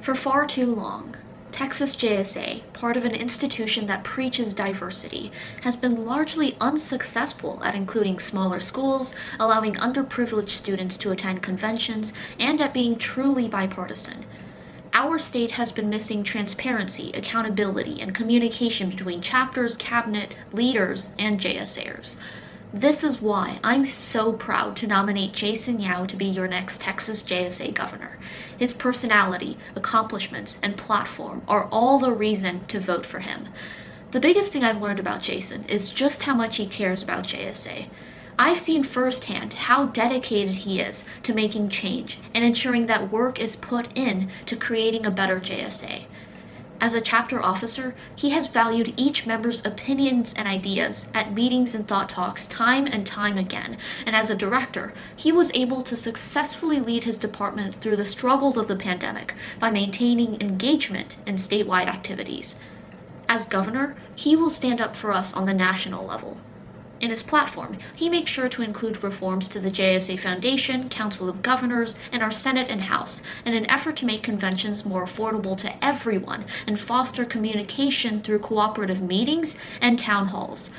For far too long, Texas JSA, part of an institution that preaches diversity, has been largely unsuccessful at including smaller schools, allowing underprivileged students to attend conventions, and at being truly bipartisan. Our state has been missing transparency, accountability, and communication between chapters, cabinet, leaders, and JSAers. This is why I'm so proud to nominate Jason Yao to be your next Texas JSA governor. His personality, accomplishments, and platform are all the reason to vote for him. The biggest thing I've learned about Jason is just how much he cares about JSA. I've seen firsthand how dedicated he is to making change and ensuring that work is put in to creating a better JSA. As a chapter officer, he has valued each member's opinions and ideas at meetings and thought talks time and time again, and as a director, he was able to successfully lead his department through the struggles of the pandemic by maintaining engagement in statewide activities. As governor, he will stand up for us on the national level. In his platform, he makes sure to include reforms to the JSA Foundation, Council of Governors, and our Senate and House in an effort to make conventions more affordable to everyone and foster communication through cooperative meetings and town halls.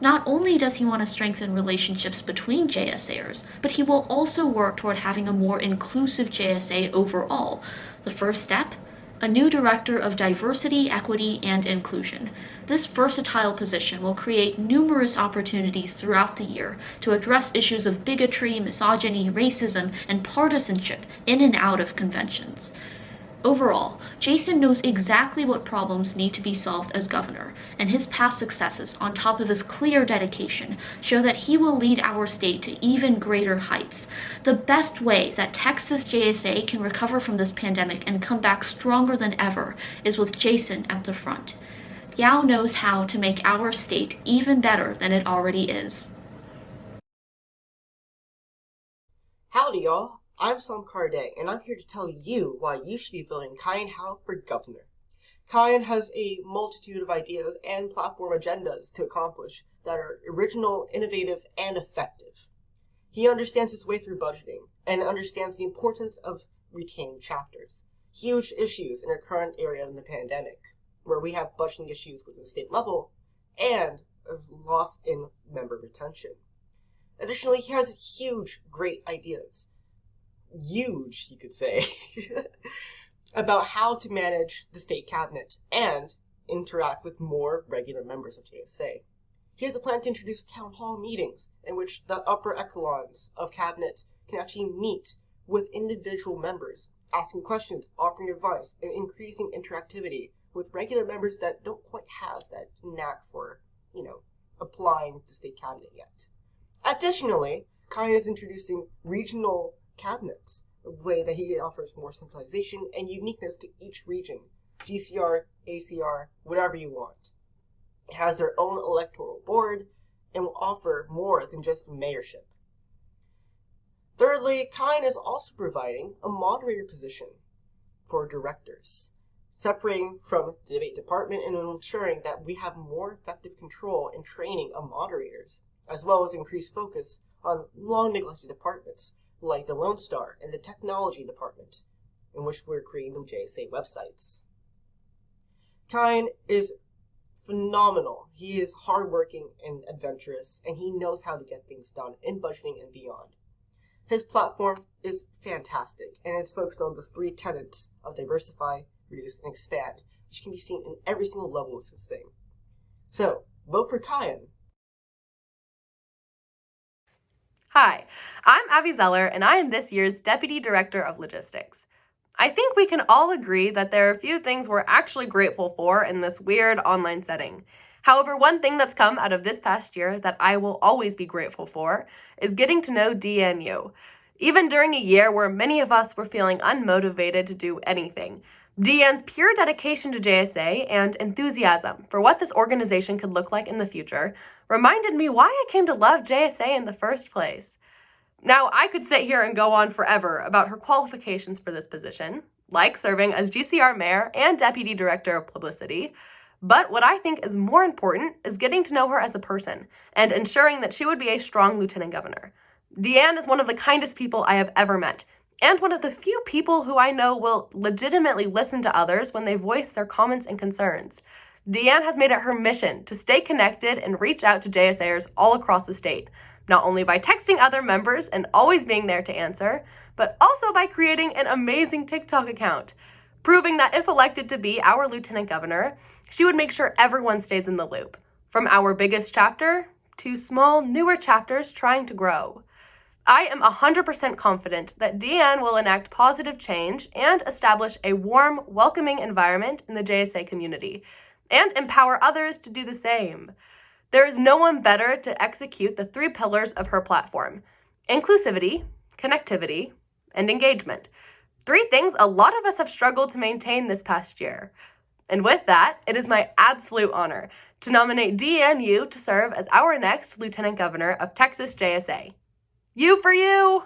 Not only does he want to strengthen relationships between JSAers, but he will also work toward having a more inclusive JSA overall. The first step? A new Director of Diversity, Equity, and Inclusion. This versatile position will create numerous opportunities throughout the year to address issues of bigotry, misogyny, racism, and partisanship in and out of conventions. Overall, Jason knows exactly what problems need to be solved as governor, and his past successes, on top of his clear dedication, show that he will lead our state to even greater heights. The best way that Texas JSA can recover from this pandemic and come back stronger than ever is with Jason at the front. Yao knows how to make our state even better than it already is. Howdy, y'all. I'm Sam Cardet, and I'm here to tell you why you should be voting Kyan Howe for governor. Kyan has a multitude of ideas and platform agendas to accomplish that are original, innovative, and effective. He understands his way through budgeting and understands the importance of retaining chapters. Huge issues in our current area in the pandemic, where we have budgeting issues within the state level and a loss in member retention. Additionally, he has huge, great ideas. Huge, you could say, about how to manage the state cabinet and interact with more regular members of JSA. He has a plan to introduce town hall meetings in which the upper echelons of cabinet can actually meet with individual members, asking questions, offering advice, and increasing interactivity with regular members that don't quite have that knack for, applying to state cabinet yet. Additionally, Kyan is introducing regional cabinets, a way that he offers more centralization and uniqueness to each region, GCR, ACR, whatever you want. It has their own electoral board and will offer more than just mayorship. Thirdly, Kyan is also providing a moderator position for directors, separating from the debate department and ensuring that we have more effective control and training of moderators, as well as increased focus on long-neglected departments like the Lone Star and the Technology Department, in which we're creating the JSA websites. Kyan is phenomenal. He is hardworking and adventurous, and he knows how to get things done in budgeting and beyond. His platform is fantastic, and it's focused on the 3 tenets of diversify, reduce, and expand, which can be seen in every single level of this thing. So, vote for Kyan. Hi, I'm Abby Zeller, and I am this year's Deputy Director of Logistics. I think we can all agree that there are a few things we're actually grateful for in this weird online setting. However, one thing that's come out of this past year that I will always be grateful for is getting to know Dian Yu. Even during a year where many of us were feeling unmotivated to do anything, Dian's pure dedication to JSA and enthusiasm for what this organization could look like in the future reminded me why I came to love JSA in the first place. Now, I could sit here and go on forever about her qualifications for this position, like serving as GCR Mayor and Deputy Director of Publicity, but what I think is more important is getting to know her as a person and ensuring that she would be a strong Lieutenant Governor. Dian is one of the kindest people I have ever met, and one of the few people who I know will legitimately listen to others when they voice their comments and concerns. Dian has made it her mission to stay connected and reach out to JSAers all across the state, not only by texting other members and always being there to answer, but also by creating an amazing TikTok account, proving that if elected to be our lieutenant governor, she would make sure everyone stays in the loop, from our biggest chapter to small, newer chapters trying to grow. I am 100% confident that Dian will enact positive change and establish a warm, welcoming environment in the JSA community, and empower others to do the same. There is no one better to execute the 3 pillars of her platform: inclusivity, connectivity, and engagement. 3 things a lot of us have struggled to maintain this past year. And with that, it is my absolute honor to nominate Dian Yu to serve as our next Lieutenant Governor of Texas JSA. You for you!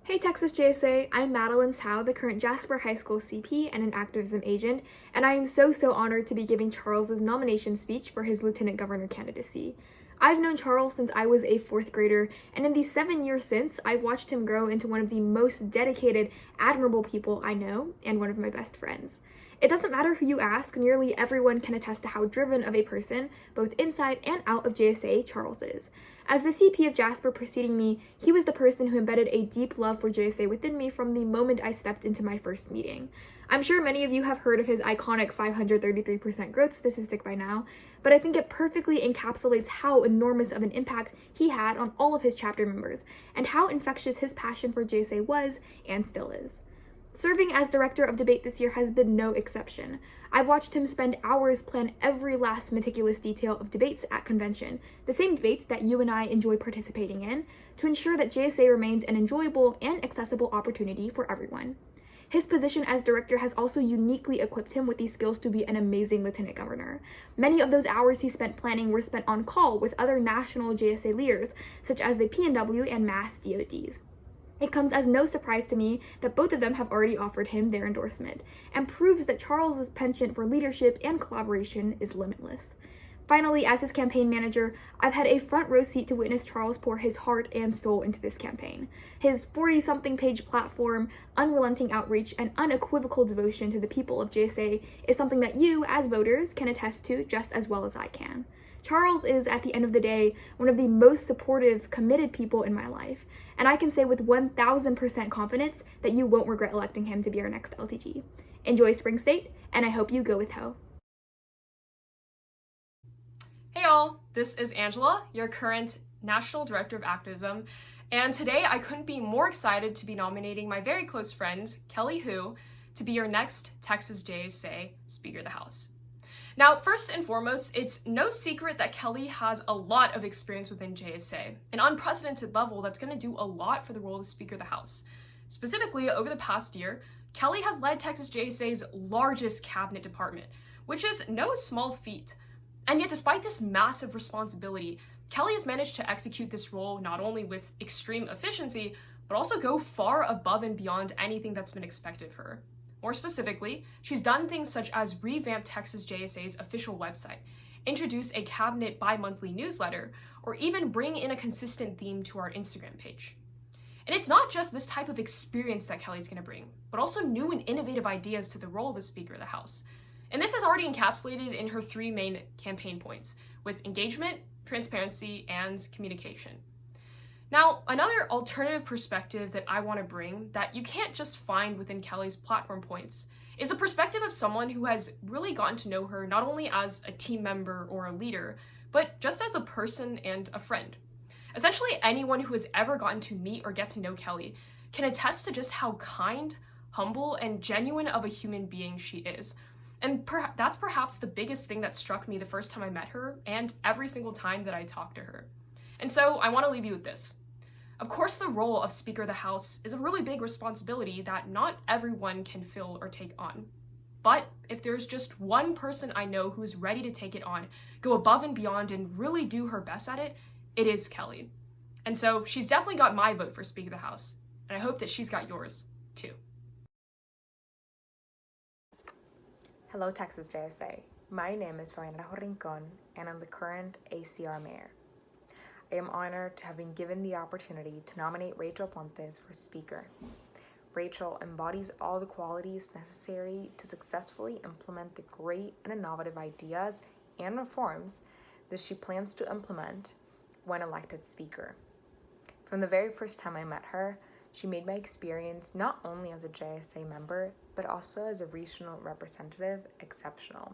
Hey Texas JSA, I'm Madeline Howe, the current Jasper High School CP and an activism agent, and I am so honored to be giving Charles's nomination speech for his Lieutenant Governor candidacy. I've known Charles since I was a 4th grader, and in the 7 years since, I've watched him grow into one of the most dedicated, admirable people I know, and one of my best friends. It doesn't matter who you ask, nearly everyone can attest to how driven of a person, both inside and out of JSA, Charles is. As the CP of Jasper preceding me, he was the person who embedded a deep love for JSA within me from the moment I stepped into my first meeting. I'm sure many of you have heard of his iconic 533% growth statistic by now, but I think it perfectly encapsulates how enormous of an impact he had on all of his chapter members, and how infectious his passion for JSA was and still is. Serving as director of debate this year has been no exception. I've watched him spend hours plan every last meticulous detail of debates at convention, the same debates that you and I enjoy participating in, to ensure that JSA remains an enjoyable and accessible opportunity for everyone. His position as director has also uniquely equipped him with the skills to be an amazing lieutenant governor. Many of those hours he spent planning were spent on call with other national JSA leaders, such as the PNW and Mass DODs. It comes as no surprise to me that both of them have already offered him their endorsement, and proves that Charles's penchant for leadership and collaboration is limitless. Finally, as his campaign manager, I've had a front row seat to witness Charles pour his heart and soul into this campaign. His 40-something page platform, unrelenting outreach, and unequivocal devotion to the people of JSA is something that you, as voters, can attest to just as well as I can. Charles is, at the end of the day, one of the most supportive, committed people in my life, and I can say with 1,000% confidence that you won't regret electing him to be our next LTG. Enjoy Spring State, and I hope you go with Howe. Hey all, this is Angela, your current National Director of Activism, and today I couldn't be more excited to be nominating my very close friend, Kyan Howe, to be your next Texas JSA Speaker of the House. Now, first and foremost, it's no secret that Kelly has a lot of experience within JSA, an unprecedented level that's going to do a lot for the role of Speaker of the House. Specifically, over the past year, Kelly has led Texas JSA's largest cabinet department, which is no small feat. And yet, despite this massive responsibility, Kelly has managed to execute this role not only with extreme efficiency, but also go far above and beyond anything that's been expected of her. More specifically, she's done things such as revamp Texas JSA's official website, introduce a cabinet bi-monthly newsletter, or even bring in a consistent theme to our Instagram page. And it's not just this type of experience that Kelly's going to bring, but also new and innovative ideas to the role of the Speaker of the House. And this is already encapsulated in her 3 main campaign points, with engagement, transparency, and communication. Now, another alternative perspective that I want to bring that you can't just find within Kelly's platform points is the perspective of someone who has really gotten to know her not only as a team member or a leader, but just as a person and a friend. Essentially, anyone who has ever gotten to meet or get to know Kelly can attest to just how kind, humble, and genuine of a human being she is. And that's perhaps the biggest thing that struck me the first time I met her and every single time that I talked to her. And so I want to leave you with this. Of course, the role of Speaker of the House is a really big responsibility that not everyone can fill or take on. But if there's just one person I know who's ready to take it on, go above and beyond, and really do her best at it, it is Kelly. And so she's definitely got my vote for Speaker of the House, and I hope that she's got yours, too. Hello, Texas JSA. My name is Fernanda Rincon, and I'm the current ACR mayor. I am honored to have been given the opportunity to nominate Rachel Pontes for Speaker. Rachel embodies all the qualities necessary to successfully implement the great and innovative ideas and reforms that she plans to implement when elected Speaker. From the very first time I met her, she made my experience not only as a JSA member, but also as a regional representative exceptional.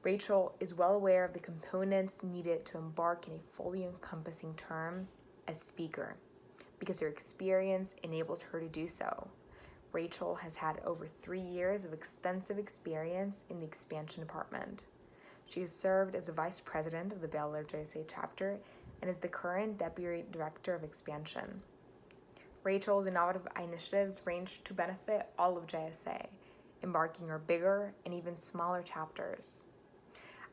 Rachel is well aware of the components needed to embark in a fully encompassing term as Speaker, because her experience enables her to do so. Rachel has had over 3 years of extensive experience in the expansion department. She has served as a vice president of the Bel-Air JSA chapter and is the current deputy director of expansion. Rachel's innovative initiatives range to benefit all of JSA, embarking on bigger and even smaller chapters.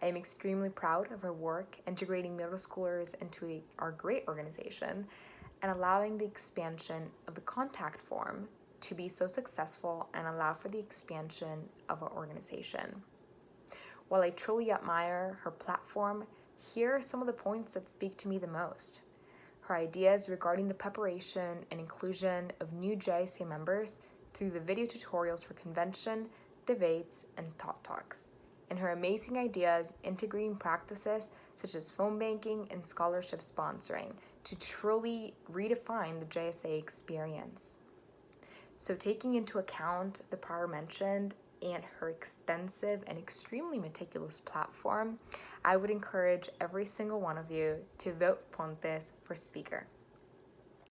I am extremely proud of her work integrating middle schoolers into our great organization and allowing the expansion of the contact form to be so successful and allow for the expansion of our organization. While I truly admire her platform, here are some of the points that speak to me the most. Her ideas regarding the preparation and inclusion of new JSA members through the video tutorials for convention, debates, and thought talks, and her amazing ideas integrating practices such as phone banking and scholarship sponsoring to truly redefine the JSA experience. So taking into account the prior mentioned and her extensive and extremely meticulous platform, I would encourage every single one of you to vote Pontes for Speaker.